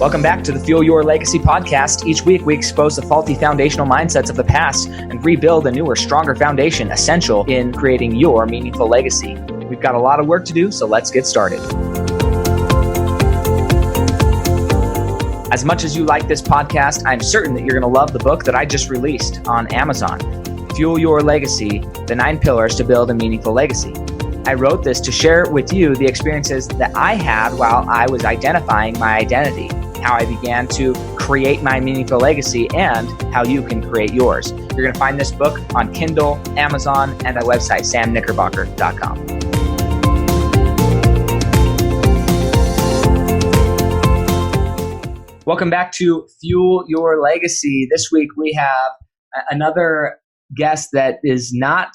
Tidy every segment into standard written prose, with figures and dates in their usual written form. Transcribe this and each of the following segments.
Welcome back to the Fuel Your Legacy podcast. Each week, we expose the faulty foundational mindsets of the past and rebuild a newer, stronger foundation essential in creating your meaningful legacy. We've got a lot of work to do, so let's get started. As much as you like this podcast, I'm certain that you're going to love the book that I just released on Amazon, Fuel Your Legacy, The 9 Pillars to Build a Meaningful Legacy. I wrote this to share with you the experiences that I had while I was identifying my identity, how I began to create my meaningful legacy, and how you can create yours. You're going to find this book on Kindle, Amazon, and our website, samknickerbocker.com. Welcome back to Fuel Your Legacy. This week we have another guest that is not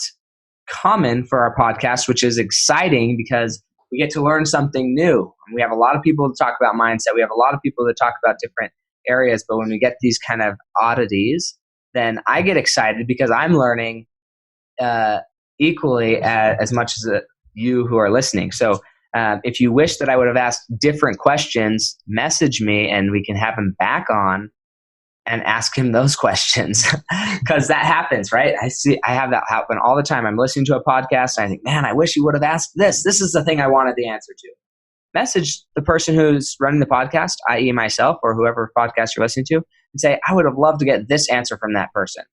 common for our podcast, which is exciting because we get to learn something new. We have a lot of people to talk about mindset. We have a lot of people to talk about different areas. But when we get these kind of oddities, then I get excited because I'm learning equally as much as you who are listening. So if you wish that I would have asked different questions, message me and we can have him back on and ask him those questions, because that happens, right? I have that happen all the time. I'm listening to a podcast and I think, man, I wish you would have asked this. This is the thing I wanted the answer to. Message the person who's running the podcast, i.e. myself or whoever podcast you're listening to, and say, I would have loved to get this answer from that person.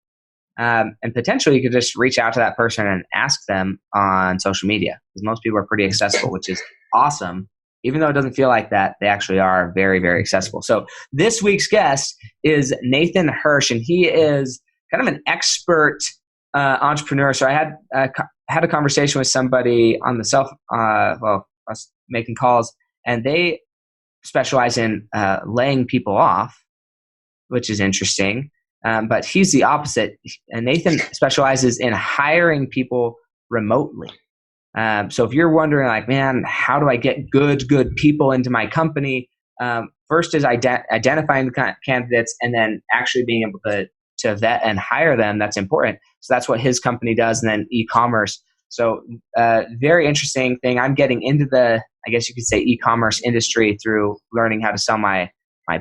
And potentially you could just reach out to that person and ask them on social media, because most people are pretty accessible, which is awesome. Even though it doesn't feel like that, they actually are very, very accessible. So this week's guest is Nathan Hirsch, and he is kind of an expert entrepreneur. So I had a conversation with somebody on the I was making calls, and they specialize in laying people off, which is interesting. But he's the opposite. And Nathan specializes in hiring people remotely. So if you're wondering, like, man, how do I get good people into my company? First is identifying the candidates, and then actually being able to vet and hire them. That's important. So that's what his company does. And then eCommerce. So very interesting thing. I'm getting into the, I guess you could say, eCommerce industry through learning how to sell my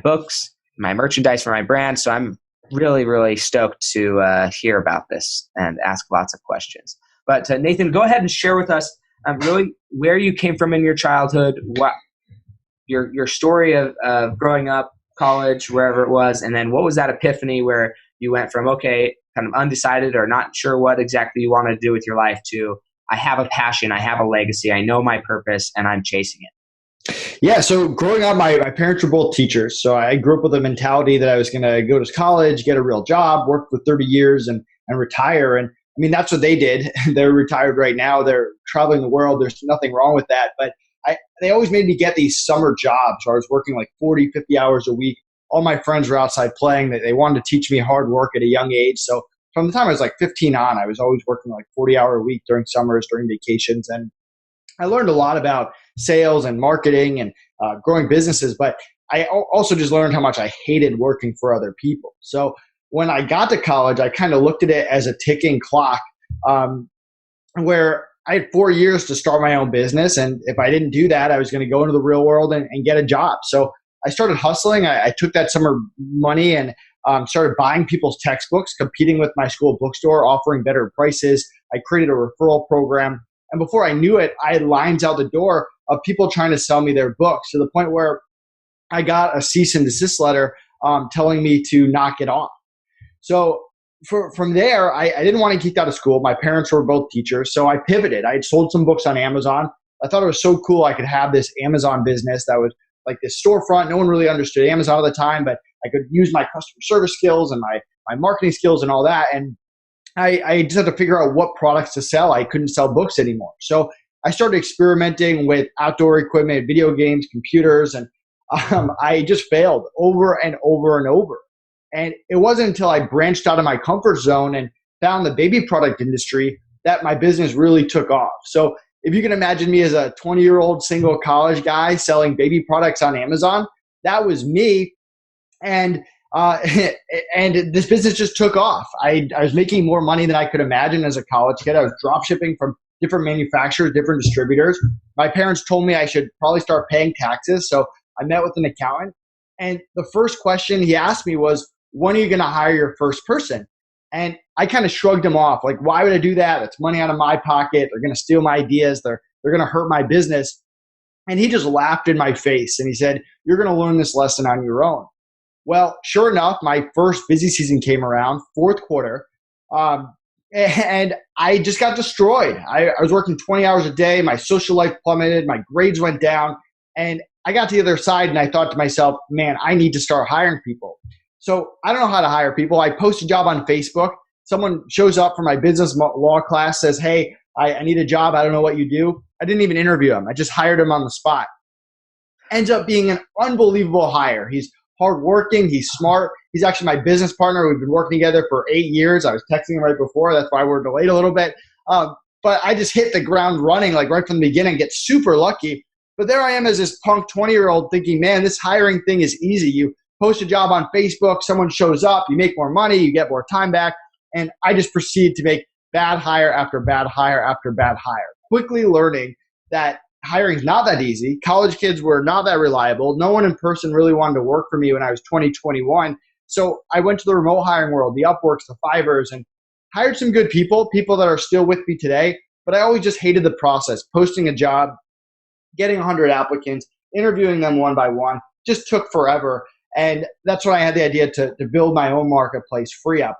books, my merchandise for my brand. So I'm really, really stoked to hear about this and ask lots of questions. But Nathan, go ahead and share with us really where you came from in your childhood, what your story of growing up, college, wherever it was, and then what was that epiphany where you went from, okay, kind of undecided or not sure what exactly you wanted to do with your life to, I have a passion, I have a legacy, I know my purpose, and I'm chasing it. Yeah, so growing up, my parents were both teachers. So I grew up with a mentality that I was going to go to college, get a real job, work for 30 years, and retire. And I mean, that's what they did. They're retired right now. They're traveling the world. There's nothing wrong with that. But they always made me get these summer jobs where I was working like 40, 50 hours a week. All my friends were outside playing. They wanted to teach me hard work at a young age. So from the time I was like 15 on, I was always working like 40-hour a week during summers, during vacations. And I learned a lot about sales and marketing and growing businesses. But I also just learned how much I hated working for other people. So when I got to college, I kind of looked at it as a ticking clock where I had 4 years to start my own business. And if I didn't do that, I was going to go into the real world and get a job. So I started hustling. I took that summer money and started buying people's textbooks, competing with my school bookstore, offering better prices. I created a referral program. And before I knew it, I had lines out the door of people trying to sell me their books, to the point where I got a cease and desist letter telling me to knock it off. So from there, I didn't want to get kicked out of school. My parents were both teachers, so I pivoted. I had sold some books on Amazon. I thought it was so cool I could have this Amazon business that was like this storefront. No one really understood Amazon at the time, but I could use my customer service skills and my marketing skills and all that. And I just had to figure out what products to sell. I couldn't sell books anymore. So I started experimenting with outdoor equipment, video games, computers, and I just failed over and over and over. And it wasn't until I branched out of my comfort zone and found the baby product industry that my business really took off. So if you can imagine me as a 20-year-old single college guy selling baby products on Amazon, that was me. And this business just took off. I was making more money than I could imagine as a college kid. I was drop shipping from different manufacturers, different distributors. My parents told me I should probably start paying taxes. So I met with an accountant. And the first question he asked me was, when are you going to hire your first person? And I kind of shrugged him off. Like, why would I do that? It's money out of my pocket. They're going to steal my ideas. They're going to hurt my business. And he just laughed in my face and he said, you're going to learn this lesson on your own. Well, sure enough, my first busy season came around, fourth quarter, and I just got destroyed. I was working 20 hours a day. My social life plummeted. My grades went down. And I got to the other side and I thought to myself, man, I need to start hiring people. So I don't know how to hire people. I post a job on Facebook. Someone shows up for my business law class, says, hey, I need a job. I don't know what you do. I didn't even interview him. I just hired him on the spot. Ends up being an unbelievable hire. He's hardworking. He's smart. He's actually my business partner. We've been working together for 8 years. I was texting him right before. That's why we're delayed a little bit. But I just hit the ground running like right from the beginning, get super lucky. But there I am as this punk 20-year-old thinking, man, this hiring thing is easy. You post a job on Facebook, someone shows up, you make more money, you get more time back. And I just proceed to make bad hire after bad hire after bad hire, quickly learning that hiring is not that easy. College kids were not that reliable. No one in person really wanted to work for me when I was 20, 21. So I went to the remote hiring world, the Upworks, the Fivers, and hired some good people that are still with me today. But I always just hated the process. Posting a job, getting 100 applicants, interviewing them one by one, just took forever. And that's when I had the idea to build my own marketplace, FreeUp.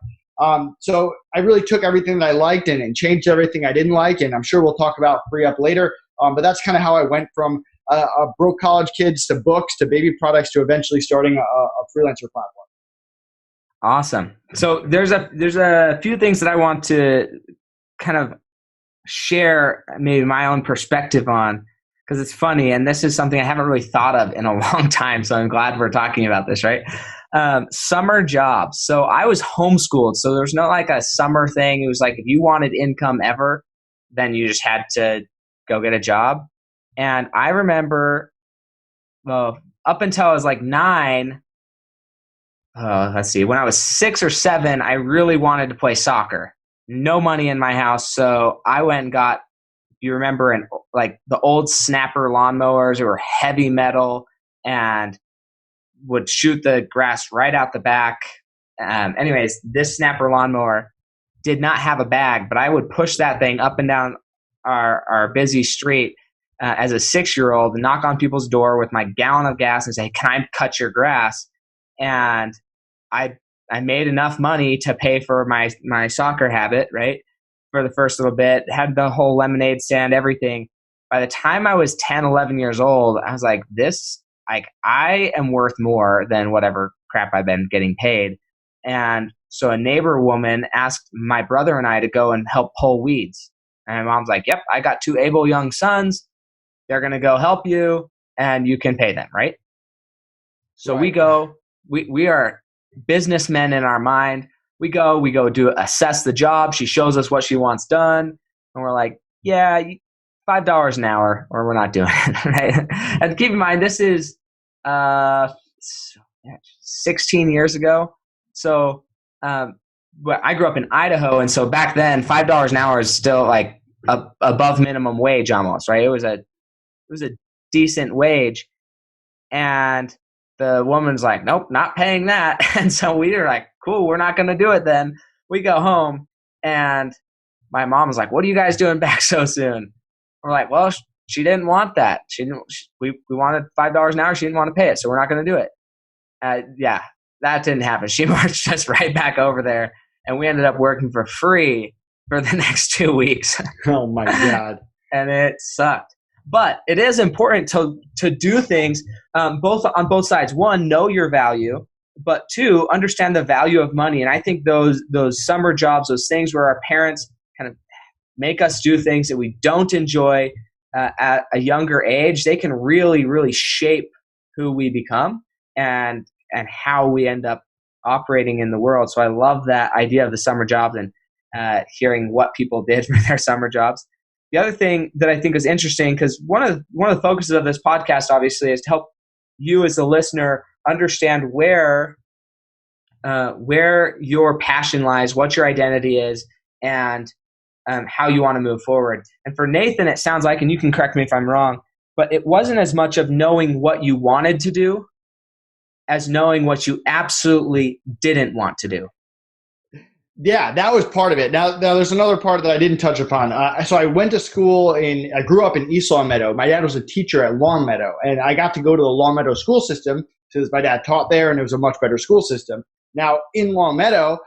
So I really took everything that I liked and changed everything I didn't like. And I'm sure we'll talk about FreeUp later. But that's kind of how I went from a broke college kids to books to baby products to eventually starting a freelancer platform. Awesome. So there's a few things that I want to kind of share maybe my own perspective on, because it's funny, and this is something I haven't really thought of in a long time, so I'm glad we're talking about this, right? Summer jobs. So I was homeschooled, so there's no like a summer thing. It was like if you wanted income ever, then you just had to go get a job. And I remember, well, up until I was like 9, let's see, when I was 6 or 7, I really wanted to play soccer. No money in my house, so I went and got, you remember, like the old snapper lawnmowers that were heavy metal and would shoot the grass right out the back. Anyways, this snapper lawnmower did not have a bag, but I would push that thing up and down our busy street as a 6-year-old and knock on people's door with my gallon of gas and say, can I cut your grass? And I made enough money to pay for my soccer habit, right? For the first little bit, had the whole lemonade stand, everything. By the time I was 10, 11 years old, I was like, I am worth more than whatever crap I've been getting paid. And so a neighbor woman asked my brother and I to go and help pull weeds. And my mom's like, yep, I got 2 able young sons. They're going to go help you and you can pay them, right? So we go, we are businessmen in our mind. We go assess the job. She shows us what she wants done. And we're like, yeah, $5 an hour or we're not doing it, right? And keep in mind, this is 16 years ago. So but I grew up in Idaho. And so back then, $5 an hour is still like above minimum wage almost, right? It was a decent wage. And the woman's like, nope, not paying that. And so we were like, cool, we're not going to do it then. We go home and my mom was like, what are you guys doing back so soon? We're like, well, she didn't want that. We wanted $5 an hour. She didn't want to pay it. So we're not going to do it. Yeah, that didn't happen. She marched us right back over there and we ended up working for free for the next 2 weeks. Oh my God. And it sucked. But it is important to do things on both sides. One, know your value, but 2, understand the value of money. And I think those summer jobs, those things where our parents kind of make us do things that we don't enjoy at a younger age, they can really, really shape who we become and how we end up operating in the world. So I love that idea of the summer jobs and hearing what people did for their summer jobs. The other thing that I think is interesting, because one of the focuses of this podcast, obviously, is to help you as a listener understand where your passion lies, what your identity is, and how you want to move forward. And for Nathan, it sounds like, and you can correct me if I'm wrong, but it wasn't as much of knowing what you wanted to do, as knowing what you absolutely didn't want to do? Yeah, that was part of it. Now there's another part that I didn't touch upon. So I went to school I grew up in East Longmeadow. My dad was a teacher at Longmeadow, and I got to go to the Longmeadow school system because my dad taught there, and it was a much better school system. Now in Longmeadow,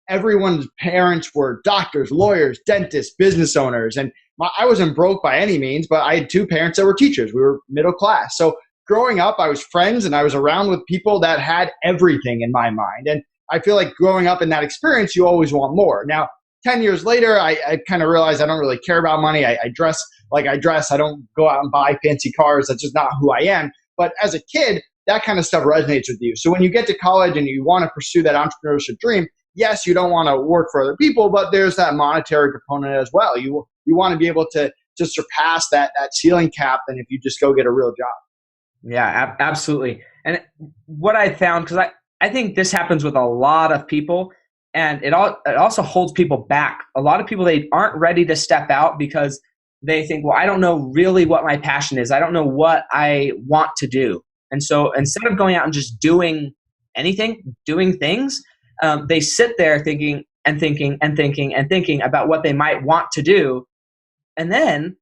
everyone's parents were doctors, lawyers, dentists, business owners, and I wasn't broke by any means, but I had two parents that were teachers. We were middle class. So growing up, I was friends and I was around with people that had everything in my mind. And I feel like growing up in that experience, you always want more. Now, 10 years later, I kind of realized I don't really care about money. I dress like I dress. I don't go out and buy fancy cars. That's just not who I am. But as a kid, that kind of stuff resonates with you. So when you get to college and you want to pursue that entrepreneurship dream, yes, you don't want to work for other people, but there's that monetary component as well. You want to be able to surpass that ceiling cap than if you just go get a real job. Yeah, absolutely. And what I found, because I think this happens with a lot of people, and it also holds people back. A lot of people, they aren't ready to step out because they think, well, I don't know really what my passion is. I don't know what I want to do. And so instead of going out and just doing things, they sit there thinking about what they might want to do. And then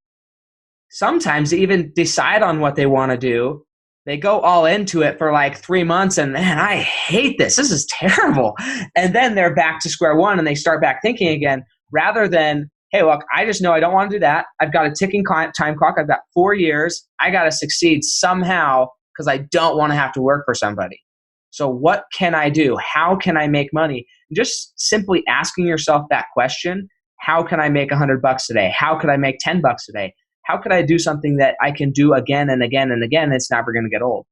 sometimes they even decide on what they want to do. They go all into it for like 3 months and man, I hate this. This is terrible. And then they're back to square one and they start back thinking again, rather than, hey, look, I just know I don't want to do that. I've got a ticking time clock. I've got 4 years. I got to succeed somehow because I don't want to have to work for somebody. So what can I do? How can I make money? Just simply asking yourself that question, how can I make $100 today? How could I make $10 today? How could I do something that I can do again and again and again? It's never going to get old.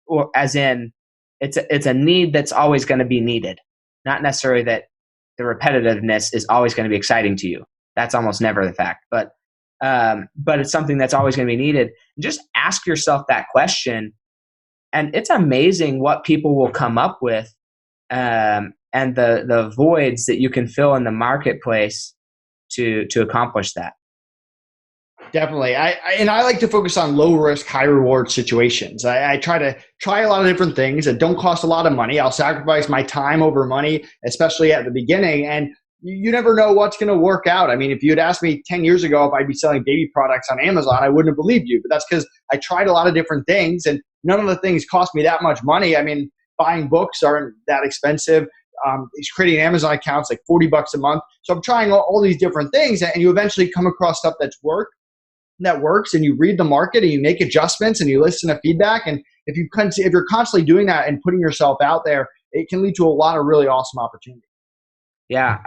Or as in, it's a need that's always going to be needed. Not necessarily that the repetitiveness is always going to be exciting to you. That's almost never the fact. But it's something that's always going to be needed. Just ask yourself that question. And it's amazing what people will come up with and the voids that you can fill in the marketplace to accomplish that. Definitely. I like to focus on low risk, high reward situations. I try a lot of different things that don't cost a lot of money. I'll sacrifice my time over money, especially at the beginning. And you never know what's going to work out. I mean, if you had asked me 10 years ago if I'd be selling baby products on Amazon, I wouldn't have believed you. But that's because I tried a lot of different things and none of the things cost me that much money. I mean, buying books aren't that expensive. Creating an Amazon account's like $40 a month. So I'm trying all these different things and you eventually come across stuff that works and you read the market and you make adjustments and you listen to feedback. And if you're constantly doing that and putting yourself out there, it can lead to a lot of really awesome opportunities. Yeah.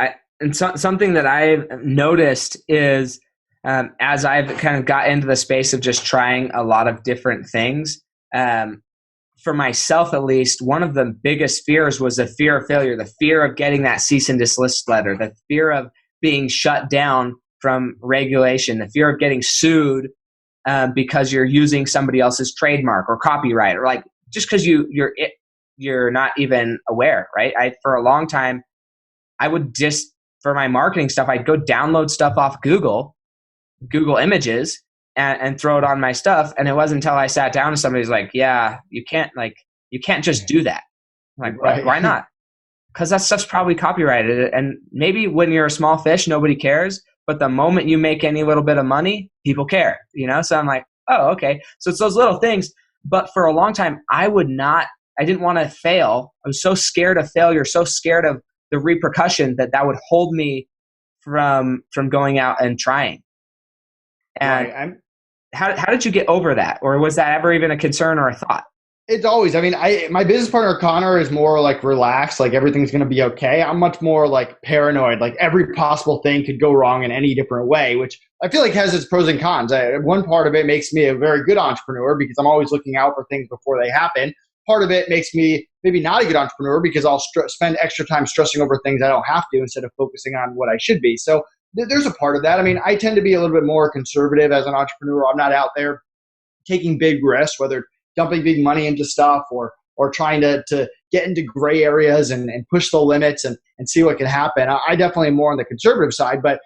Something that I've noticed is as I've kind of got into the space of just trying a lot of different things, for myself at least, one of the biggest fears was the fear of failure, the fear of getting that cease and desist letter, the fear of being shut down from regulation, the fear of getting sued because you're using somebody else's trademark or copyright, or like just because you're not even aware, right? For a long time, I would just, for my marketing stuff, I'd go download stuff off Google Images and throw it on my stuff. And it wasn't until I sat down and somebody's like, yeah, you can't just do that. I'm like, right. Why not? Because that stuff's probably copyrighted. And maybe when you're a small fish, nobody cares. But the moment you make any little bit of money, people care, So I'm like, oh, okay. So it's those little things. But for a long time, I didn't want to fail. I was so scared of failure, so scared of the repercussion that would hold me from going out and trying. And right. How did you get over that? Or was that ever even a concern or a thought? It's always, my business partner, Connor, is more like relaxed, like everything's going to be okay. I'm much more like paranoid, like every possible thing could go wrong in any different way, which I feel like has its pros and cons. One part of it makes me a very good entrepreneur because I'm always looking out for things before they happen. Part of it makes me maybe not a good entrepreneur because I'll spend extra time stressing over things I don't have to instead of focusing on what I should be. So there's a part of that. I tend to be a little bit more conservative as an entrepreneur. I'm not out there taking big risks, whether dumping big money into stuff or trying to get into gray areas and push the limits and see what can happen. I definitely am more on the conservative side, but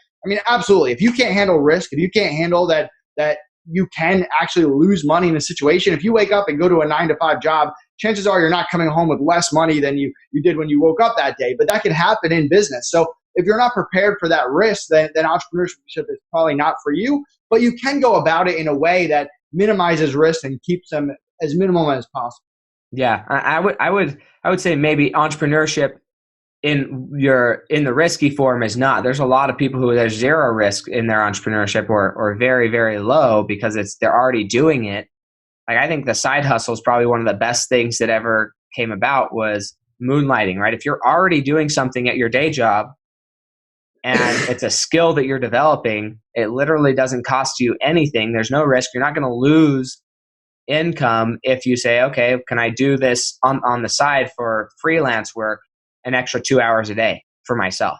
absolutely. If you can't handle risk, if you can't handle that you can actually lose money in a situation. If you wake up and go to a 9 to 5 job, chances are you're not coming home with less money than you did when you woke up that day. But that can happen in business. So if you're not prepared for that risk, then entrepreneurship is probably not for you. But you can go about it in a way that minimizes risk and keeps them as minimal as possible. Yeah, I would say maybe entrepreneurship in the risky form is not. There's a lot of people who there's zero risk in their entrepreneurship or very, very low because they're already doing it. Like I think the side hustle is probably one of the best things that ever came about was moonlighting, right? If you're already doing something at your day job and it's a skill that you're developing, it literally doesn't cost you anything. There's no risk. You're not going to lose income if you say, okay, can I do this on the side for freelance work an extra 2 hours a day for myself?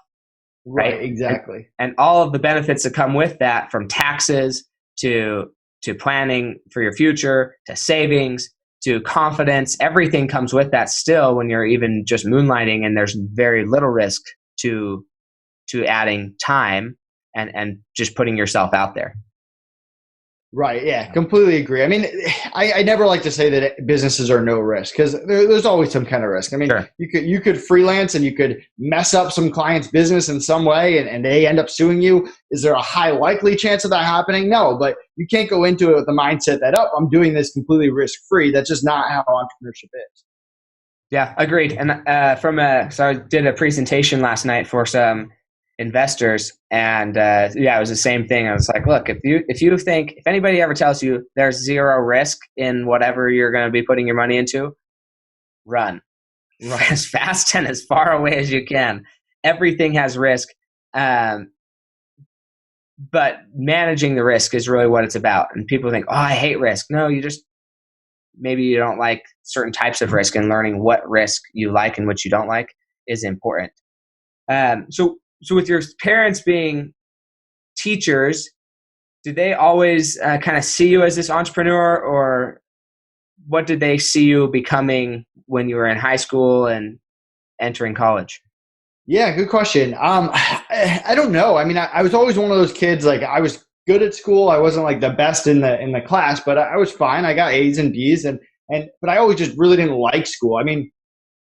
Right, exactly. And all of the benefits that come with that, from taxes to planning for your future, to savings, to confidence, everything comes with that still when you're even just moonlighting, and there's very little risk to adding time and just putting yourself out there. Right. Yeah, completely agree. I mean, I never like to say that businesses are no risk because there's always some kind of risk. I mean, Sure. you could freelance and you could mess up some client's business in some way and they end up suing you. Is there a high likely chance of that happening? No, but you can't go into it with the mindset that, oh, I'm doing this completely risk free. That's just not how entrepreneurship is. Yeah, agreed. And so I did a presentation last night for some investors, and it was the same thing. I was like, look, if anybody ever tells you there's zero risk in whatever you're going to be putting your money into, run as fast and as far away as you can. Everything has risk, but managing the risk is really what it's about. And people think, oh, I hate risk. No, maybe you don't like certain types of risk, and learning what risk you like and what you don't like is important. So with your parents being teachers, did they always kind of see you as this entrepreneur, or what did they see you becoming when you were in high school and entering college? Yeah, good question. I don't know. I mean, I was always one of those kids. Like I was good at school. I wasn't like the best in the class, but I was fine. I got A's and B's, but I always just really didn't like school. I mean,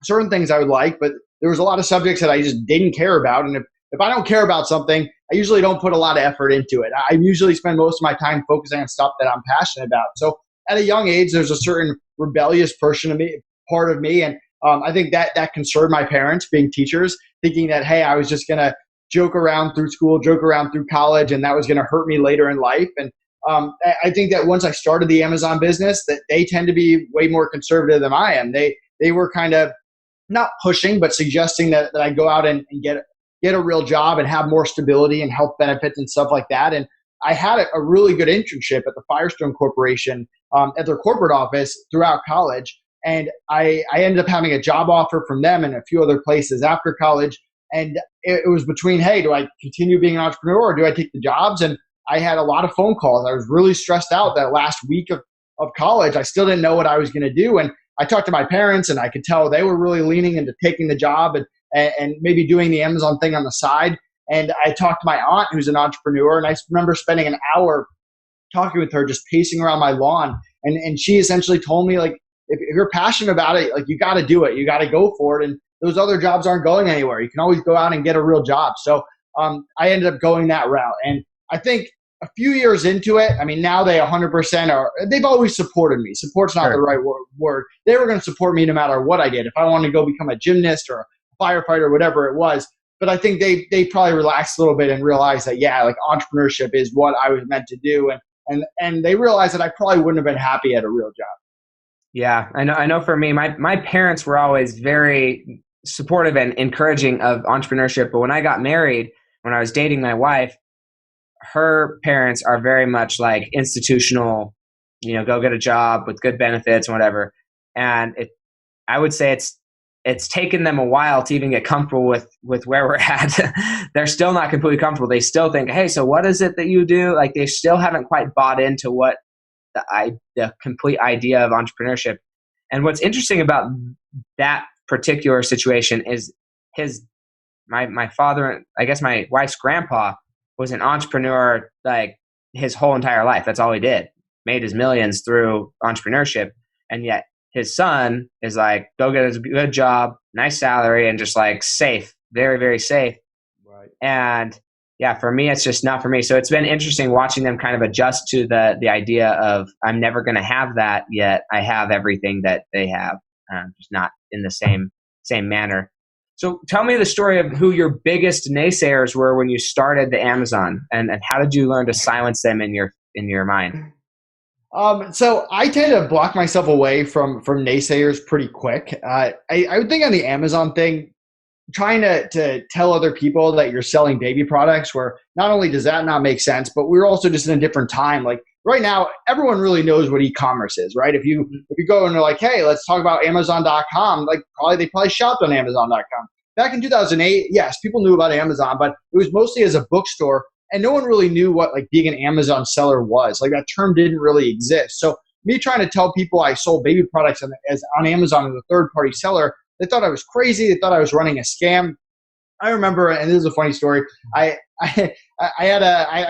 certain things I would like, but there was a lot of subjects that I just didn't care about. And if I don't care about something, I usually don't put a lot of effort into it. I usually spend most of my time focusing on stuff that I'm passionate about. So at a young age, there's a certain rebellious part of me. And I think that concerned my parents, being teachers, thinking that, hey, I was just going to joke around through school, joke around through college, and that was going to hurt me later in life. And I think that once I started the Amazon business, that they tend to be way more conservative than I am. They were kind of not pushing, but suggesting that I go out and get a real job and have more stability and health benefits and stuff like that. And I had a really good internship at the Firestone Corporation at their corporate office throughout college. And I ended up having a job offer from them and a few other places after college. And it was between, hey, do I continue being an entrepreneur or do I take the jobs? And I had a lot of phone calls. I was really stressed out that last week of college. I still didn't know what I was going to do. And I talked to my parents and I could tell they were really leaning into taking the job and maybe doing the Amazon thing on the side. And I talked to my aunt, who's an entrepreneur, and I remember spending an hour talking with her, just pacing around my lawn. And she essentially told me, like, if you're passionate about it, like, you got to do it. You got to go for it. And those other jobs aren't going anywhere. You can always go out and get a real job. So I ended up going that route. And I think a few years into it, I mean, now they 100% they've always supported me. Support's not the right word. They were going to support me no matter what I did. If I wanted to go become a gymnast or a firefighter, whatever it was. But I think they probably relaxed a little bit and realized that, yeah, like, entrepreneurship is what I was meant to do. And they realized that I probably wouldn't have been happy at a real job. Yeah, I know for me, my parents were always very supportive and encouraging of entrepreneurship. But when I got married, when I was dating my wife, her parents are very much like institutional, go get a job with good benefits and whatever. And I would say it's taken them a while to even get comfortable with where we're at. They're still not completely comfortable. They still think, hey, so what is it that you do? Like, they still haven't quite bought into what the complete idea of entrepreneurship. And what's interesting about that particular situation is my father, I guess my wife's grandpa, was an entrepreneur like his whole entire life. That's all he did. made his millions through entrepreneurship. And yet his son is like, go get a good job, nice salary, and just like safe, very, very safe. Right. And yeah, for me, it's just not for me. So it's been interesting watching them kind of adjust to the idea of I'm never going to have that, yet I have everything that they have, just not in the same manner. So tell me the story of who your biggest naysayers were when you started the Amazon, and how did you learn to silence them in your mind? So I tend to block myself away from naysayers pretty quick. I would think on the Amazon thing, trying to tell other people that you're selling baby products, where not only does that not make sense, but we're also just in a different time. Like right now, everyone really knows what e-commerce is, right? If you go and they're like, hey, let's talk about Amazon.com, like they probably shopped on Amazon.com. Back in 2008, yes, people knew about Amazon, but it was mostly as a bookstore, and no one really knew what like being an Amazon seller was. Like that term didn't really exist. So me trying to tell people I sold baby products on Amazon as a third-party seller, they thought I was crazy. They thought I was running a scam. I remember, and this is a funny story. I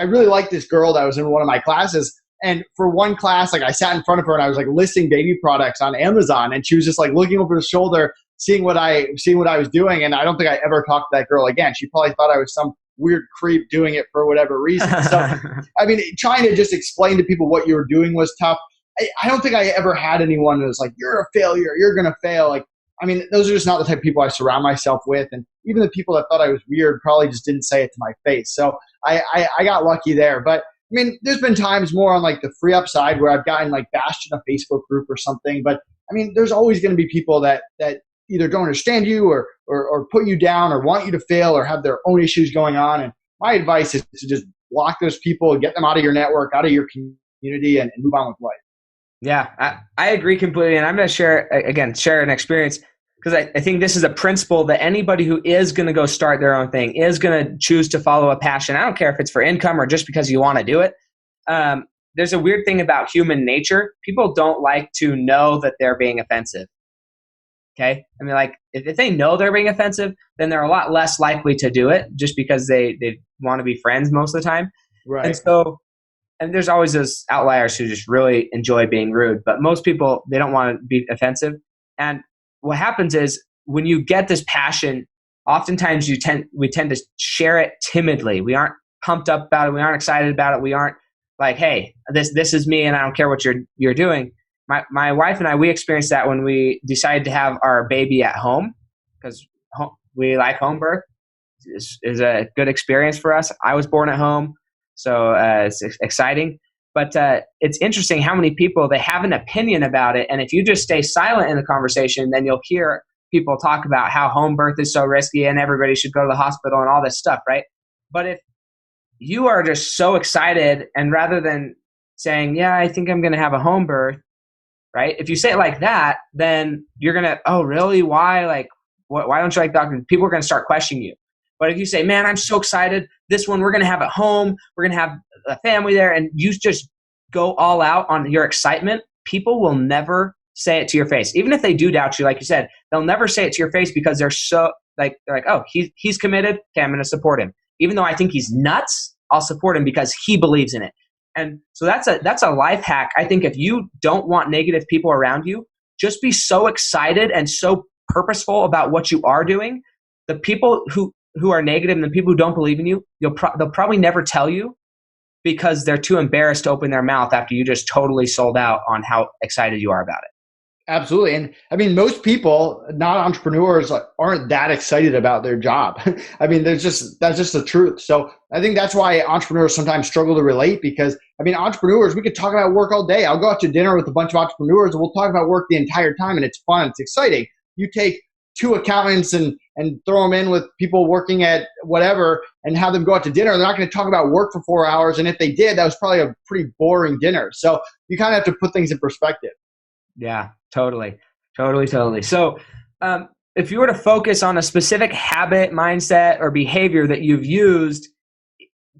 really liked this girl that was in one of my classes, and for one class, like I sat in front of her and I was like listing baby products on Amazon, and she was just like looking over her shoulder, seeing what I was doing, and I don't think I ever talked to that girl again. She probably thought I was some weird creep doing it for whatever reason. So, I mean, trying to just explain to people what you were doing was tough. I don't think I ever had anyone that was like, "You're a failure. You're gonna fail." Like, I mean, those are just not the type of people I surround myself with. And even the people that thought I was weird probably just didn't say it to my face. So I got lucky there. But I mean, there's been times more on like the free up side where I've gotten like bashed in a Facebook group or something. But I mean, there's always going to be people that either don't understand you or put you down or want you to fail or have their own issues going on. And my advice is to just block those people and get them out of your network, out of your community, and move on with life. Yeah, I agree completely. And I'm going to share an experience, because I think this is a principle that anybody who is going to go start their own thing, is going to choose to follow a passion. I don't care if it's for income or just because you want to do it. There's a weird thing about human nature. People don't like to know that they're being offensive. Okay? I mean, like, if they know they're being offensive, then they're a lot less likely to do it just because they want to be friends most of the time. Right. And so, and there's always those outliers who just really enjoy being rude, but most people, they don't want to be offensive. And what happens is when you get this passion, oftentimes we tend to share it timidly. We aren't pumped up about it. We aren't excited about it. We aren't like, hey, this is me and I don't care what you're doing. My wife and I, we experienced that when we decided to have our baby at home, because we like home birth. Is a good experience for us. I was born at home, so it's exciting. But it's interesting how many people, they have an opinion about it. And if you just stay silent in the conversation, then you'll hear people talk about how home birth is so risky and everybody should go to the hospital and all this stuff, right? But if you are just so excited, and rather than saying, yeah, I think I'm going to have a home birth, right? If you say it like that, then you're going to, oh, really? Why? Like, why don't you like doctors? People are going to start questioning you. But if you say, man, I'm so excited, this one we're going to have at home, we're going to have a family there, and you just go all out on your excitement, people will never say it to your face. Even if they do doubt you, like you said, they'll never say it to your face because they're like, oh, he's committed. Okay, I'm going to support him. Even though I think he's nuts, I'll support him because he believes in it. And so that's a life hack. I think if you don't want negative people around you, just be so excited and so purposeful about what you are doing. The people who are negative and the people who don't believe in you, they'll probably never tell you because they're too embarrassed to open their mouth after you just totally sold out on how excited you are about it. Absolutely. And I mean, most people, not entrepreneurs, aren't that excited about their job. I mean, that's just the truth. So I think that's why entrepreneurs sometimes struggle to relate, because I mean, entrepreneurs, we could talk about work all day. I'll go out to dinner with a bunch of entrepreneurs and we'll talk about work the entire time, and it's fun. It's exciting. You take two accountants and throw them in with people working at whatever and have them go out to dinner. They're not going to talk about work for 4 hours. And if they did, that was probably a pretty boring dinner. So you kind of have to put things in perspective. Yeah, totally. So if you were to focus on a specific habit, mindset, or behavior that you've used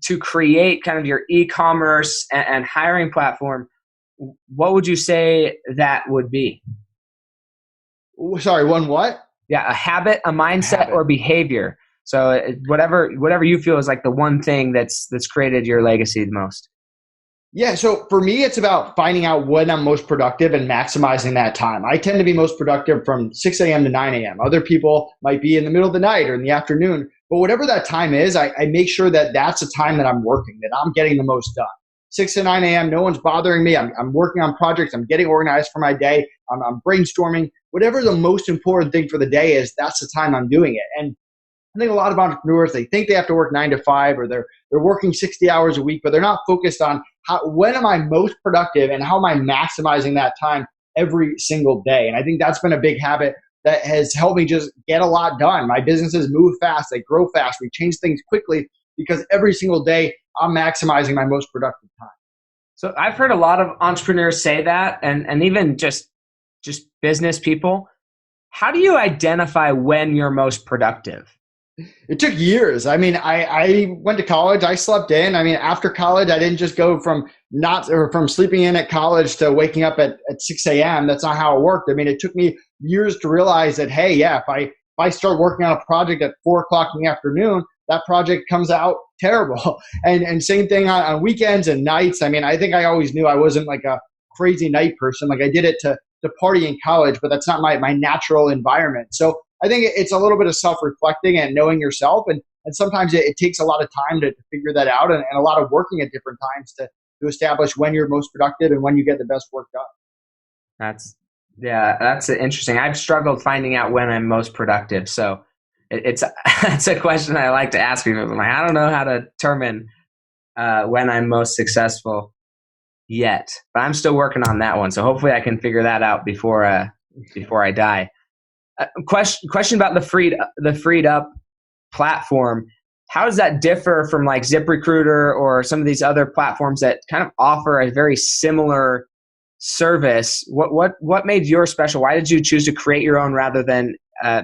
to create kind of your e-commerce and hiring platform, what would you say that would be? Sorry, one what? Yeah, a habit, a mindset, or behavior. So whatever you feel is like the one thing that's created your legacy the most. Yeah, so for me, it's about finding out when I'm most productive and maximizing that time. I tend to be most productive from 6 a.m. to 9 a.m. Other people might be in the middle of the night or in the afternoon. But whatever that time is, I make sure that that's the time that I'm working, that I'm getting the most done. 6 to 9 a.m., no one's bothering me. I'm working on projects. I'm getting organized for my day. I'm brainstorming. Whatever the most important thing for the day is, that's the time I'm doing it. And I think a lot of entrepreneurs, they think they have to work 9 to 5, or they're working 60 hours a week, but they're not focused on when am I most productive and how am I maximizing that time every single day. And I think that's been a big habit that has helped me just get a lot done. My businesses move fast, they grow fast, we change things quickly because every single day I'm maximizing my most productive time. So I've heard a lot of entrepreneurs say that, and even just business people. How do you identify when you're most productive? It took years. I mean, I went to college. I slept in. I mean, after college, I didn't just go from sleeping in at college to waking up at 6 a.m. That's not how it worked. I mean, it took me years to realize that, hey, yeah, if I start working on a project at 4 o'clock in the afternoon, that project comes out terrible. And same thing on weekends and nights. I mean, I think I always knew I wasn't like a crazy night person. Like I did it to party in college, but that's not my natural environment. So I think it's a little bit of self-reflecting and knowing yourself. And sometimes it takes a lot of time to figure that out, and a lot of working at different times to establish when you're most productive and when you get the best work done. That's interesting. I've struggled finding out when I'm most productive. So it's a question I like to ask people. I'm like, I don't know how to determine when I'm most successful yet, but I'm still working on that one. So hopefully I can figure that out before I die. Question about the freed up platform. How does that differ from like ZipRecruiter or some of these other platforms that kind of offer a very similar service? What made yours special? Why did you choose to create your own rather than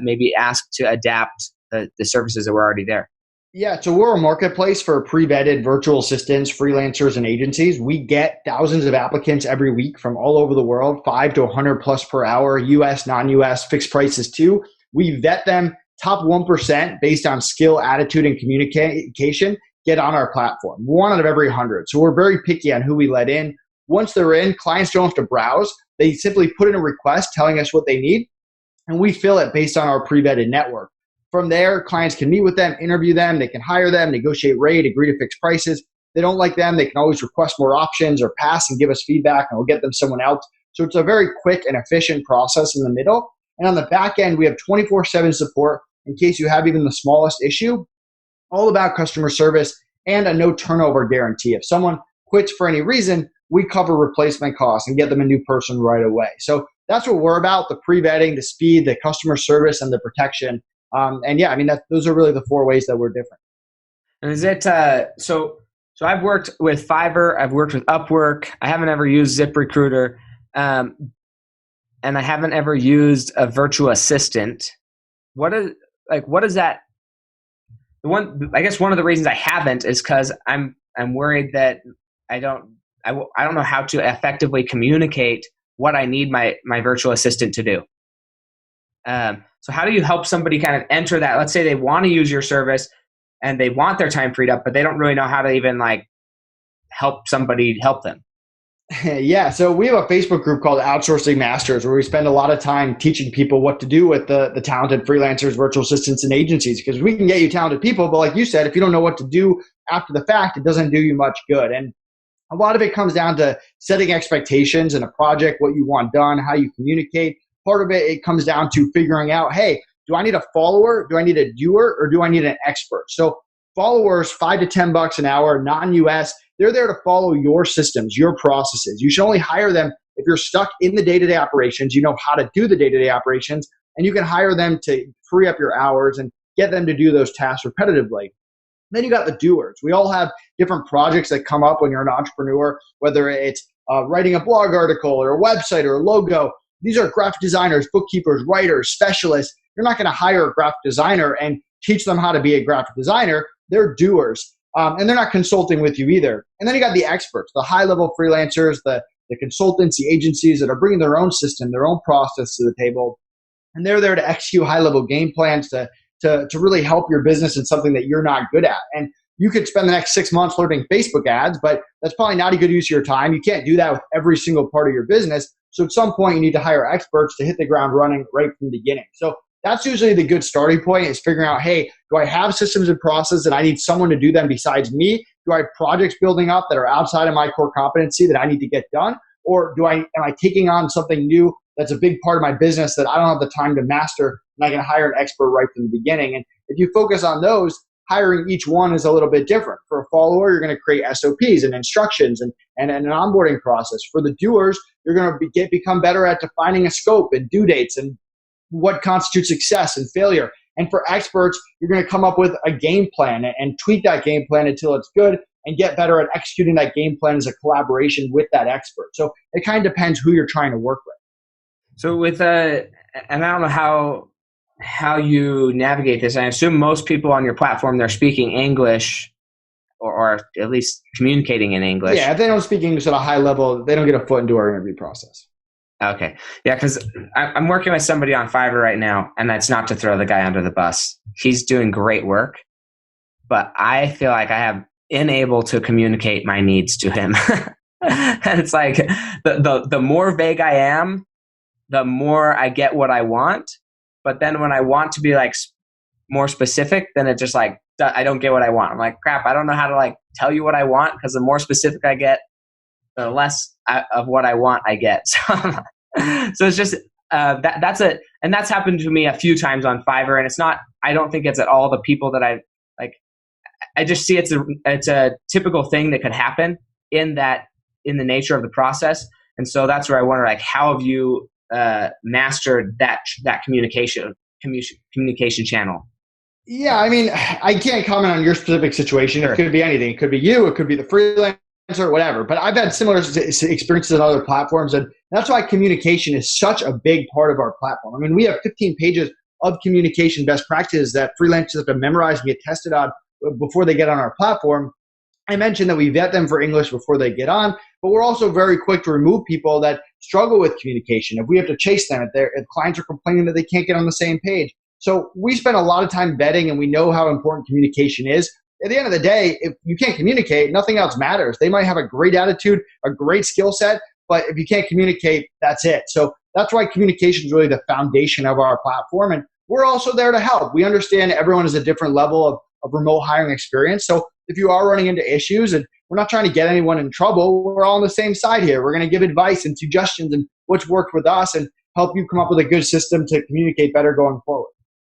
maybe ask to adapt the services that were already there? Yeah, so we're a marketplace for pre-vetted virtual assistants, freelancers, and agencies. We get thousands of applicants every week from all over the world, 5 to 100 plus per hour, US, non-US, fixed prices too. We vet them, top 1% based on skill, attitude, and communication get on our platform. 1 out of every 100. So we're very picky on who we let in. Once they're in, clients don't have to browse. They simply put in a request telling us what they need, and we fill it based on our pre-vetted network. From there, clients can meet with them, interview them, they can hire them, negotiate rate, agree to fixed prices. If they don't like them, they can always request more options or pass and give us feedback, and we'll get them someone else. So it's a very quick and efficient process in the middle. And on the back end, we have 24/7 support in case you have even the smallest issue, all about customer service and a no turnover guarantee. If someone quits for any reason, we cover replacement costs and get them a new person right away. So that's what we're about: the pre-vetting, the speed, the customer service, and the protection. And yeah, I mean, those are really the 4 ways that we're different. And is it so I've worked with Fiverr, I've worked with Upwork. I haven't ever used ZipRecruiter, and I haven't ever used a virtual assistant. What is that? I guess one of the reasons I haven't is because I'm worried that I don't know how to effectively communicate what I need my virtual assistant to do. So how do you help somebody kind of enter that? Let's say they want to use your service and they want their time freed up, but they don't really know how to even like help somebody help them. Yeah, so we have a Facebook group called Outsourcing Masters where we spend a lot of time teaching people what to do with the talented freelancers, virtual assistants, and agencies, because we can get you talented people, but like you said, if you don't know what to do after the fact, it doesn't do you much good. And a lot of it comes down to setting expectations in a project, what you want done, how you communicate. Part of it comes down to figuring out, hey, do I need a follower? Do I need a doer? Or do I need an expert? So followers, $5 to $10 an hour, non-US, they're there to follow your systems, your processes. You should only hire them if you're stuck in the day-to-day operations, you know how to do the day-to-day operations, and you can hire them to free up your hours and get them to do those tasks repetitively. Then you got the doers. We all have different projects that come up when you're an entrepreneur, whether it's writing a blog article or a website or a logo. These are graphic designers, bookkeepers, writers, specialists. You're not going to hire a graphic designer and teach them how to be a graphic designer. They're doers, and they're not consulting with you either. And then you got the experts, the high-level freelancers, the consultants, the agencies that are bringing their own system, their own process to the table. And they're there to execute high-level game plans to really help your business in something that you're not good at. And you could spend the next 6 months learning Facebook ads, but that's probably not a good use of your time. You can't do that with every single part of your business. So at some point, you need to hire experts to hit the ground running right from the beginning. So that's usually the good starting point, is figuring out, hey, do I have systems and processes and I need someone to do them besides me? Do I have projects building up that are outside of my core competency that I need to get done? Or am I taking on something new that's a big part of my business that I don't have the time to master, and I can hire an expert right from the beginning? And if you focus on those, hiring each one is a little bit different. For a follower, you're going to create SOPs and instructions and an onboarding process. For the doers, you're going to become better at defining a scope and due dates and what constitutes success and failure. And for experts, you're going to come up with a game plan and tweak that game plan until it's good, and get better at executing that game plan as a collaboration with that expert. So it kind of depends who you're trying to work with. So and I don't know how you navigate this. I assume most people on your platform, they're speaking English, or at least communicating in English. Yeah, if they don't speak English at a high level, they don't get a foot into our interview process. Okay. Yeah, because I'm working with somebody on Fiverr right now, and that's not to throw the guy under the bus. He's doing great work, but I feel like I have unable to communicate my needs to him. And it's like the more vague I am, the more I get what I want. But then when I want to be like more specific, then it just like, I don't get what I want. I'm like, crap, I don't know how to like tell you what I want, because the more specific I get, the less of what I want I get. So it's just that's it, and that's happened to me a few times on Fiverr. And it's not, I don't think it's at all the people that I like. I just see it's a typical thing that could happen in the nature of the process. And so that's where I wonder, like, how have you mastered that communication channel? Yeah, I mean, I can't comment on your specific situation. Sure. It could be anything. It could be you. It could be the freelancer, whatever. But I've had similar experiences on other platforms, and that's why communication is such a big part of our platform. I mean, we have 15 pages of communication best practices that freelancers have to memorize and get tested on before they get on our platform. I mentioned that we vet them for English before they get on, but we're also very quick to remove people that struggle with communication. If we have to chase them, if clients are complaining that they can't get on the same page. So we spend a lot of time vetting, and we know how important communication is. At the end of the day, if you can't communicate, nothing else matters. They might have a great attitude, a great skill set, but if you can't communicate, that's it. So that's why communication is really the foundation of our platform. And we're also there to help. We understand everyone is a different level of remote hiring experience. So if you are running into issues, and we're not trying to get anyone in trouble, we're all on the same side here. We're going to give advice and suggestions and what's worked with us, and help you come up with a good system to communicate better going forward.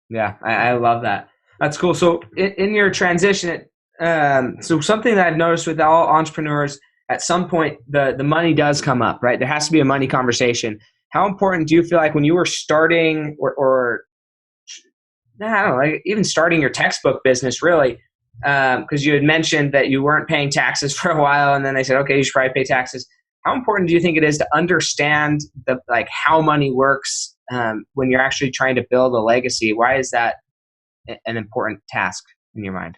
Yeah, I love that. That's cool. So in your transition, so something that I've noticed with all entrepreneurs, at some point the money does come up, right? There has to be a money conversation. How important do you feel like when you were starting or I don't know, like even starting your textbook business, really? Because you had mentioned that you weren't paying taxes for a while, and then they said, okay, you should probably pay taxes. How important do you think it is to understand how money works when you're actually trying to build a legacy? Why is that an important task in your mind?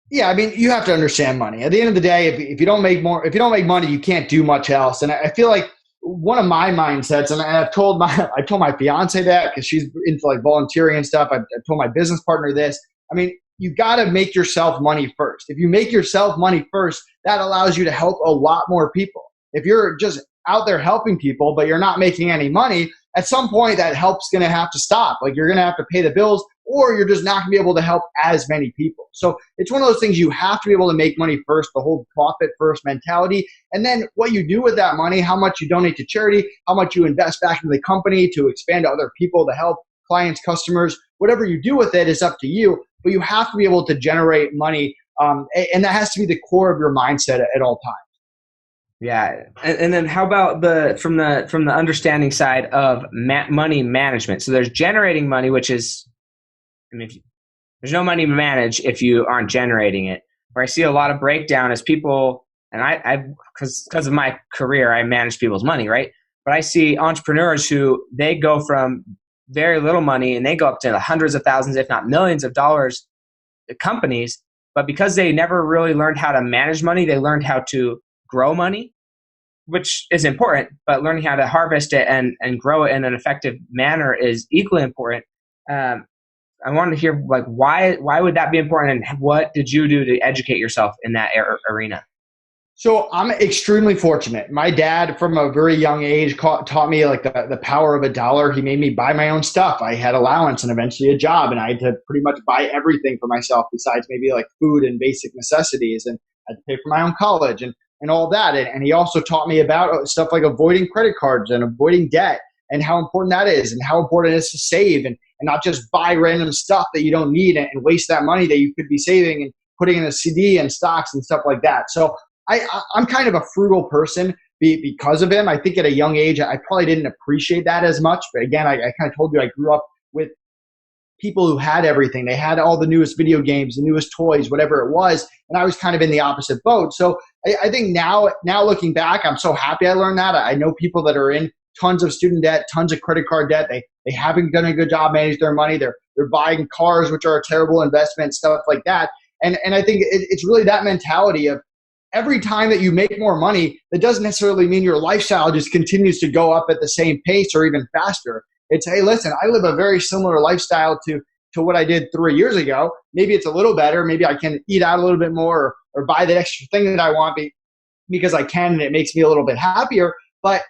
Yeah, I mean, you have to understand money. At the end of the day, if you don't make money, you can't do much else. And I feel like one of my mindsets, and I told my fiance that, because she's into like volunteering and stuff. I told my business partner this. I mean, you got to make yourself money first. If you make yourself money first, that allows you to help a lot more people. If you're just out there helping people, but you're not making any money, at some point that help's going to have to stop. Like, you're going to have to pay the bills, or you're just not going to be able to help as many people. So it's one of those things, you have to be able to make money first, the whole profit first mentality. And then what you do with that money, how much you donate to charity, how much you invest back into the company to expand to other people, to help clients, customers, whatever you do with it is up to you. But you have to be able to generate money. And that has to be the core of your mindset at all times. Yeah, and then how about from the understanding side of money management? So there's generating money, which is, I mean, there's no money to manage if you aren't generating it. Where I see a lot of breakdown is people, and I because of my career, I manage people's money, right? But I see entrepreneurs who, they go from very little money and they go up to the hundreds of thousands, if not millions of dollars, companies. But because they never really learned how to manage money, they learned how to grow money, which is important, but learning how to harvest it and grow it in an effective manner is equally important. I wanted to hear like why would that be important, and what did you do to educate yourself in that arena? So I'm extremely fortunate. My dad, from a very young age, taught me like the power of a dollar. He made me buy my own stuff. I had allowance and eventually a job, and I had to pretty much buy everything for myself besides maybe like food and basic necessities. And I had to pay for my own college and all that. And he also taught me about stuff like avoiding credit cards and avoiding debt and how important that is and how important it is to save and not just buy random stuff that you don't need and waste that money that you could be saving and putting in a CD and stocks and stuff like that. So I'm kind of a frugal person because of him. I think at a young age, I probably didn't appreciate that as much. But again, I kind of told you I grew up with people who had everything. They had all the newest video games, the newest toys, whatever it was. And I was kind of in the opposite boat. So I think now looking back, I'm so happy I learned that. I know people that are in tons of student debt, tons of credit card debt. They haven't done a good job managing their money. They're buying cars, which are a terrible investment, stuff like that. And I think it's really that mentality of, every time that you make more money, that doesn't necessarily mean your lifestyle just continues to go up at the same pace or even faster. It's, hey, listen, I live a very similar lifestyle to what I did 3 years ago. Maybe it's a little better. Maybe I can eat out a little bit more or buy the extra thing that I want because I can and it makes me a little bit happier. But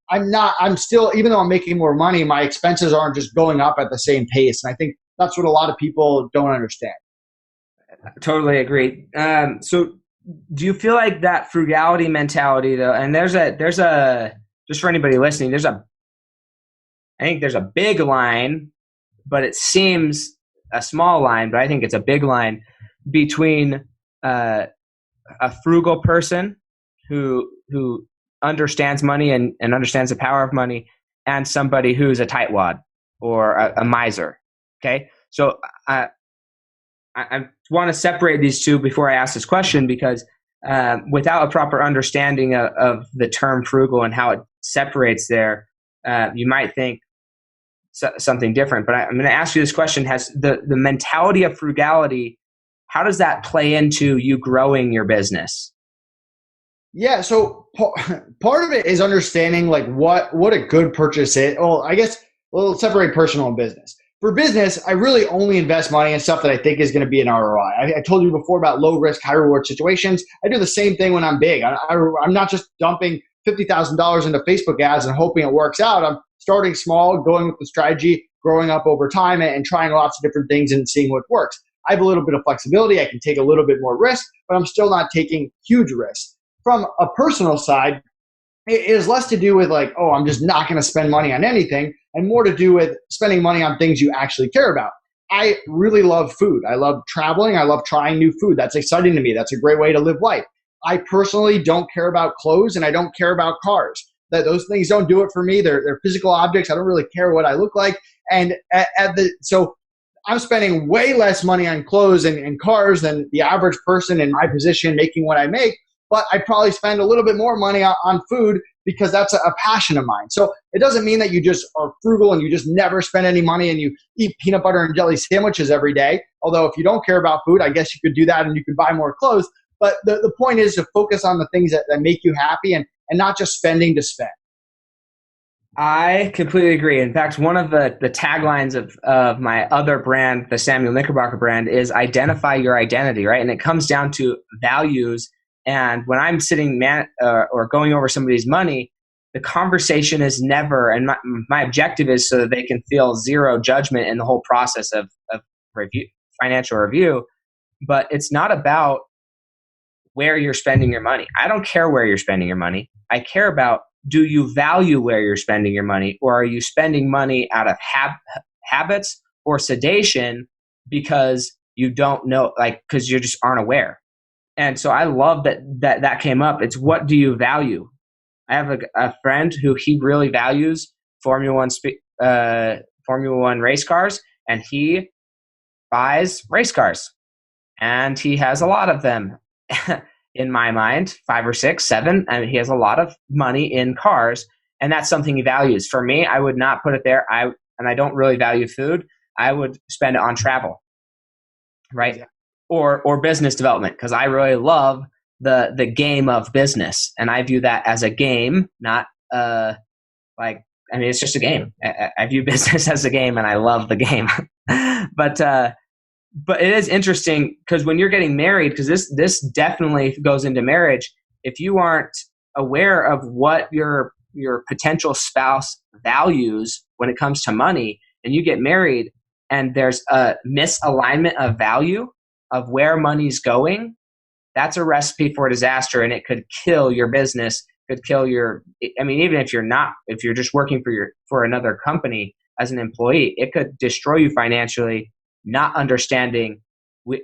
I'm still, even though I'm making more money, my expenses aren't just going up at the same pace. And I think that's what a lot of people don't understand. Totally agree. So do you feel like that frugality mentality though, and there's a just for anybody listening, I think there's a big line, but it seems a small line, but I think it's a big line between a frugal person who understands money and understands the power of money, and somebody who's a tightwad or a miser. Okay, so I want to separate these two before I ask this question, because without a proper understanding of the term frugal and how it separates there, you might think something different. But I'm going to ask you this question. Has the mentality of frugality, how does that play into you growing your business? Yeah, so part of it is understanding like what a good purchase is. Well, I guess we'll separate personal and business. For business, I really only invest money in stuff that I think is going to be an ROI. I told you before about low risk, high reward situations. I do the same thing when I'm big. I'm not just dumping $50,000 into Facebook ads and hoping it works out. I'm starting small, going with the strategy, growing up over time, and trying lots of different things and seeing what works. I have a little bit of flexibility. I can take a little bit more risk, but I'm still not taking huge risks. From a personal side, it is less to do with like, oh, I'm just not going to spend money on anything, and more to do with spending money on things you actually care about. I really love food. I love traveling. I love trying new food. That's exciting to me. That's a great way to live life. I personally don't care about clothes and I don't care about cars. Those things don't do it for me. They're physical objects. I don't really care what I look like. And so I'm spending way less money on clothes and cars than the average person in my position making what I make. But I probably spend a little bit more money on food because that's a passion of mine. So it doesn't mean that you just are frugal and you just never spend any money and you eat peanut butter and jelly sandwiches every day. Although if you don't care about food, I guess you could do that and you could buy more clothes. But the point is to focus on the things that make you happy and not just spending to spend. I completely agree. In fact, one of the taglines of my other brand, the Samuel Knickerbocker brand, is identify your identity, right? And it comes down to values. And when I'm sitting or going over somebody's money, the conversation is never, and my objective is so that they can feel zero judgment in the whole process of financial review. But it's not about where you're spending your money. I don't care where you're spending your money. I care about, do you value where you're spending your money, or are you spending money out of habits or sedation because you don't know, like, because you just aren't aware. And so I love that came up. It's, what do you value? I have a friend who he really values Formula One race cars, and he buys race cars, and he has a lot of them. In my mind, 5 or 6, 7, and he has a lot of money in cars, and that's something he values. For me, I would not put it there. I don't really value food. I would spend it on travel, right? Yeah. Or business development, because I really love the game of business, and I view that as a game, not it's just a game. I view business as a game, and I love the game. But it is interesting because when you're getting married, because this definitely goes into marriage. If you aren't aware of what your potential spouse values when it comes to money, and you get married, and there's a misalignment of value of where money's going, that's a recipe for disaster, and it could kill your business. Could kill your. I mean, even if you're just working for another company as an employee, it could destroy you financially. Not understanding,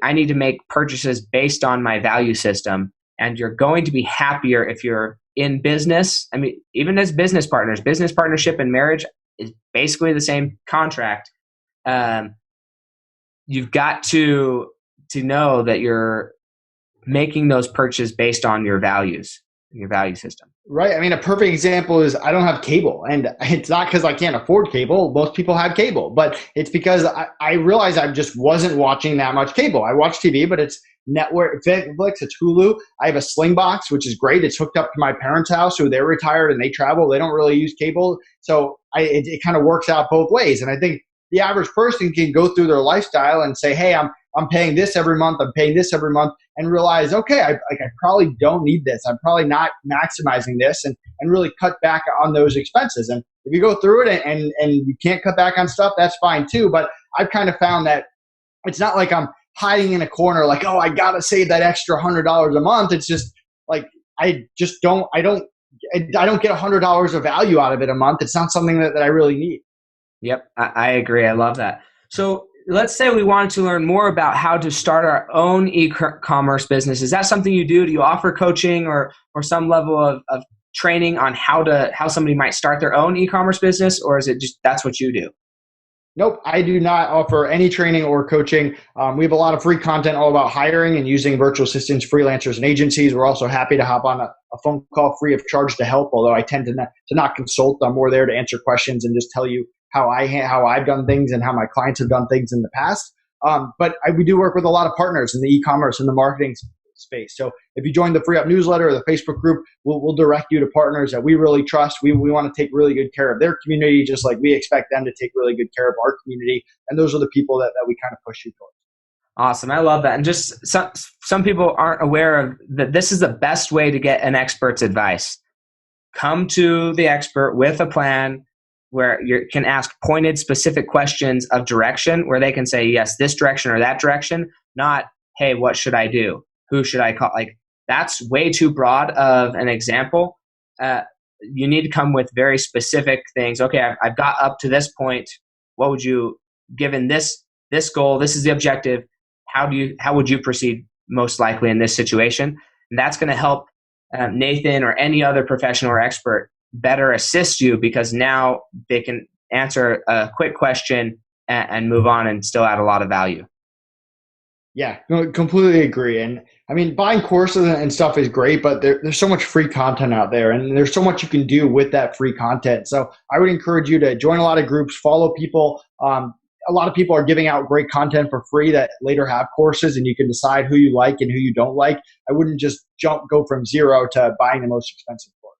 I need to make purchases based on my value system, and you're going to be happier if you're in business. I mean, even as business partners, business partnership and marriage is basically the same contract. You've got to know that you're making those purchases based on your values, your value system. Right. I mean, a perfect example is I don't have cable, and it's not because I can't afford cable. Most people have cable, but it's because I realized I just wasn't watching that much cable. I watch TV, but it's network, Netflix, it's Hulu. I have a Sling Box, which is great. It's hooked up to my parents' house, so they're retired and they travel. They don't really use cable. So it kind of works out both ways. And I think the average person can go through their lifestyle and say, hey, I'm paying this every month. I'm paying this every month, and realize, okay, I probably don't need this. I'm probably not maximizing this, and really cut back on those expenses. And if you go through it and you can't cut back on stuff, that's fine too. But I've kind of found that it's not like I'm hiding in a corner like, oh, I got to save that extra $100 a month. It's just like, I don't get $100 of value out of it a month. It's not something that I really need. Yep, I agree. I love that. So let's say we wanted to learn more about how to start our own e-commerce business. Is that something you do? Do you offer coaching or some level of training on how somebody might start their own e-commerce business, or is it just that's what you do? Nope, I do not offer any training or coaching. We have a lot of free content all about hiring and using virtual assistants, freelancers, and agencies. We're also happy to hop on a phone call free of charge to help, although I tend to not consult. I'm more there to answer questions and just tell you how I've done things and how my clients have done things in the past. We do work with a lot of partners in the e-commerce and the marketing space. So if you join the Free Up newsletter or the Facebook group, we'll direct you to partners that we really trust. We want to take really good care of their community, just like we expect them to take really good care of our community. And those are the people that we kind of push you towards. Awesome. I love that. And just some people aren't aware of that. This is the best way to get an expert's advice. Come to the expert with a plan where you can ask pointed, specific questions of direction where they can say, yes, this direction or that direction, not, hey, what should I do? Who should I call? Like, that's way too broad of an example. You need to come with very specific things. Okay, I've got up to this point. What would you, given this goal, this is the objective, how would you proceed most likely in this situation? And that's going to help Nathan or any other professional or expert better assist you, because now they can answer a quick question and move on and still add a lot of value. Yeah, no, completely agree. And I mean, buying courses and stuff is great, but there's so much free content out there, and there's so much you can do with that free content. So I would encourage you to join a lot of groups, follow people. A lot of people are giving out great content for free that later have courses, and you can decide who you like and who you don't like. I wouldn't just go from zero to buying the most expensive course.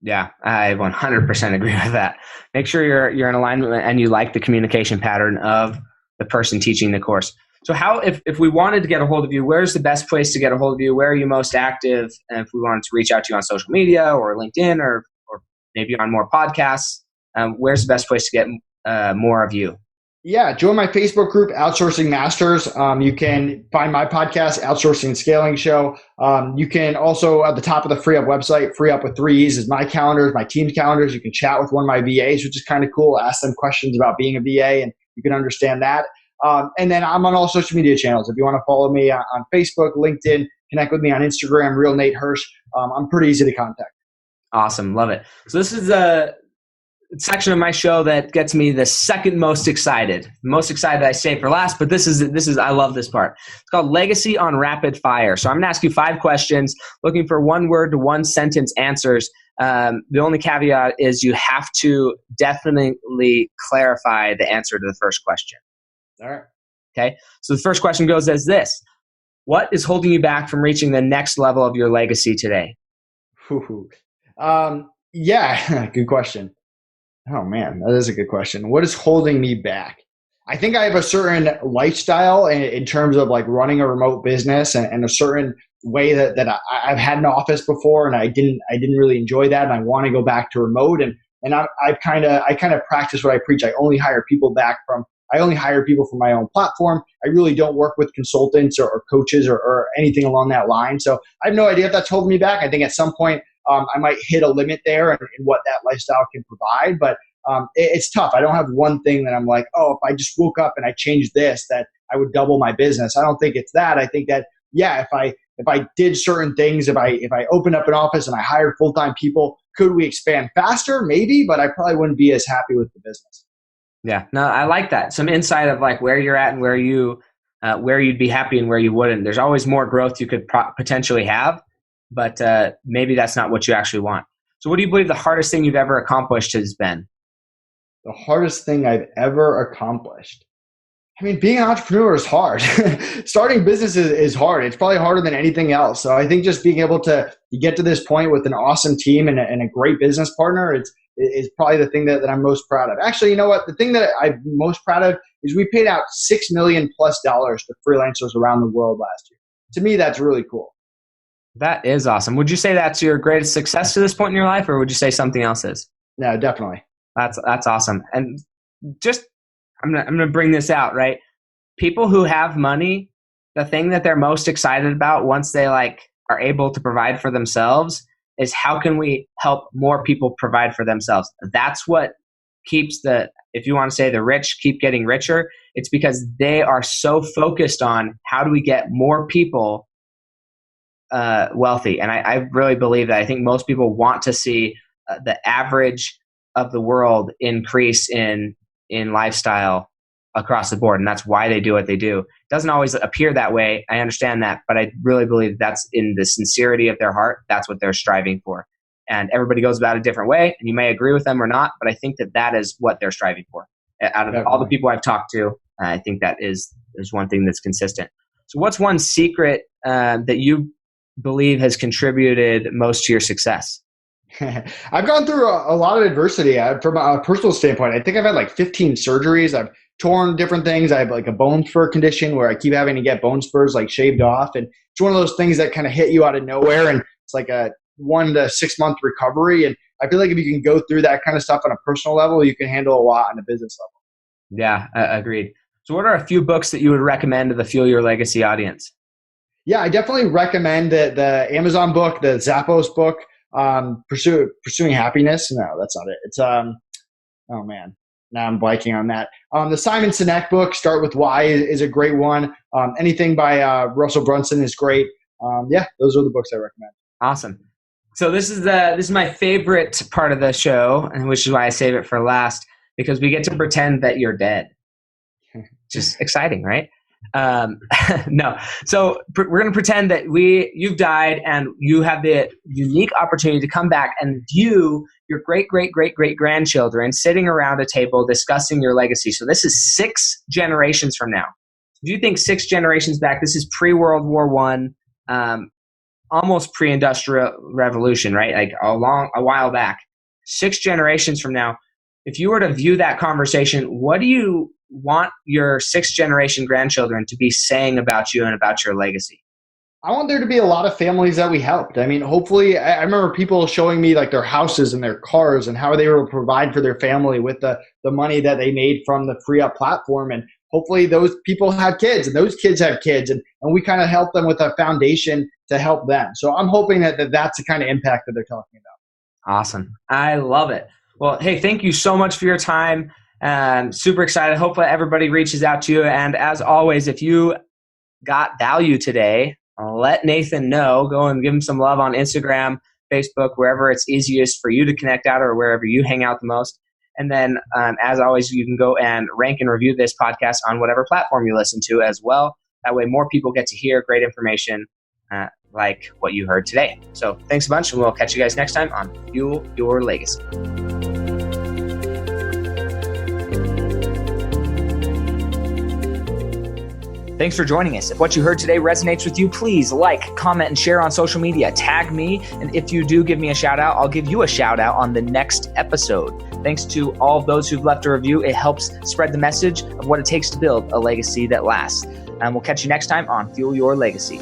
Yeah, I 100% agree with that. Make sure you're in alignment and you like the communication pattern of the person teaching the course. So how, if we wanted to get a hold of you, where's the best place to get a hold of you? Where are you most active? And if we wanted to reach out to you on social media or LinkedIn or maybe on more podcasts, where's the best place to get more of you? Yeah, join my Facebook group, Outsourcing Masters. You can find my podcast, Outsourcing and Scaling Show. You can also, at the top of the Free Up website, Free Up with 3 E's is my calendars, my team's calendars. You can chat with one of my VAs, which is kind of cool. Ask them questions about being a VA, and you can understand that. And then I'm on all social media channels. If you want to follow me on Facebook, LinkedIn, connect with me on Instagram, Real Nate Hirsch. I'm pretty easy to contact. Awesome. Love it. So this is a section of my show that gets me the second most excited. Most excited I say for last, but this is I love this part. It's called Legacy on Rapid Fire. So I'm going to ask you 5 questions, looking for 1 word to 1 sentence answers. The only caveat is you have to definitely clarify the answer to the first question. All right. Okay. So the first question goes as this: what is holding you back from reaching the next level of your legacy today? Yeah, good question. Oh man, that is a good question. What is holding me back? I think I have a certain lifestyle in terms of like running a remote business and a certain way that I've had an office before and I didn't really enjoy that. And I want to go back to remote and I kind of practice what I preach. I only hire people from my own platform. I really don't work with consultants or coaches or anything along that line. So I have no idea if that's holding me back. I think at some point I might hit a limit there in what that lifestyle can provide, but it's tough. I don't have one thing that I'm like, oh, if I just woke up and I changed this, that I would double my business. I don't think it's that. I think that, yeah, if I did certain things, if I opened up an office and I hired full-time people, could we expand faster? Maybe, but I probably wouldn't be as happy with the business. Yeah, no, I like that. Some insight of like where you're at and where you'd be happy and where you wouldn't. There's always more growth you could potentially have, but maybe that's not what you actually want. So what do you believe the hardest thing you've ever accomplished has been? The hardest thing I've ever accomplished. I mean, being an entrepreneur is hard. Starting business is hard. It's probably harder than anything else. So I think just being able to get to this point with an awesome team and a great business partner, is probably the thing that I'm most proud of. Actually, you know what? The thing that I'm most proud of is we paid out $6 million+ to freelancers around the world last year. To me, that's really cool. That is awesome. Would you say that's your greatest success to this point in your life, or would you say something else is? No, definitely. That's awesome. And just, I'm gonna bring this out, right? People who have money, the thing that they're most excited about once they like are able to provide for themselves is how can we help more people provide for themselves? That's what keeps if you want to say the rich keep getting richer, it's because they are so focused on how do we get more people wealthy. And I really believe that. I think most people want to see the average of the world increase in lifestyle across the board. And that's why they do what they do. It doesn't always appear that way. I understand that, but I really believe that's in the sincerity of their heart. That's what they're striving for. And everybody goes about it a different way. And you may agree with them or not, but I think that is what they're striving for. Out of all the people I've talked to, I think that is one thing that's consistent. So what's one secret that you believe has contributed most to your success? I've gone through a lot of adversity from a personal standpoint. I think I've had like 15 surgeries. I've torn different things. I have like a bone spur condition where I keep having to get bone spurs like shaved off. And it's one of those things that kind of hit you out of nowhere. And it's like a 1 to 6 month recovery. And I feel like if you can go through that kind of stuff on a personal level, you can handle a lot on a business level. Yeah, agreed. So what are a few books that you would recommend to the Fuel Your Legacy audience? Yeah, I definitely recommend the Amazon book, the Zappos book, Pursuing Happiness. No, that's not it. It's, oh man, now I'm blanking on that. The Simon Sinek book, Start With Why, is a great one. Anything by Russell Brunson is great. Yeah, those are the books I recommend. Awesome. So this is my favorite part of the show, and which is why I save it for last, because we get to pretend that you're dead. Just exciting, right? No. So we're going to pretend that you've died and you have the unique opportunity to come back and view your great grandchildren sitting around a table discussing your legacy. So this is 6 generations from now. If you think 6 generations back, this is pre-World War I, almost pre-industrial revolution, right? Like a while back. 6 generations from now, if you were to view that conversation, what do you want your 6th generation grandchildren to be saying about you and about your legacy? I want there to be a lot of families that we helped. I mean, hopefully, I remember people showing me like their houses and their cars and how they were able to provide for their family with the money that they made from the Free Up platform. And hopefully those people have kids and those kids have kids and we kind of help them with a foundation to help them. So I'm hoping that that's the kind of impact that they're talking about. Awesome. I love it. Well, hey, thank you so much for your time. Super excited. Hopefully everybody reaches out to you. And as always, if you got value today, let Nathan know. Go and give him some love on Instagram, Facebook, wherever it's easiest for you to connect out or wherever you hang out the most. And then, as always, you can go and rank and review this podcast on whatever platform you listen to as well. That way more people get to hear great information like what you heard today. So thanks a bunch, and we'll catch you guys next time on Fuel Your Legacy. Thanks for joining us. If what you heard today resonates with you, please like, comment, and share on social media. Tag me, and if you do give me a shout out, I'll give you a shout out on the next episode. Thanks to all of those who've left a review. It helps spread the message of what it takes to build a legacy that lasts. And we'll catch you next time on Fuel Your Legacy.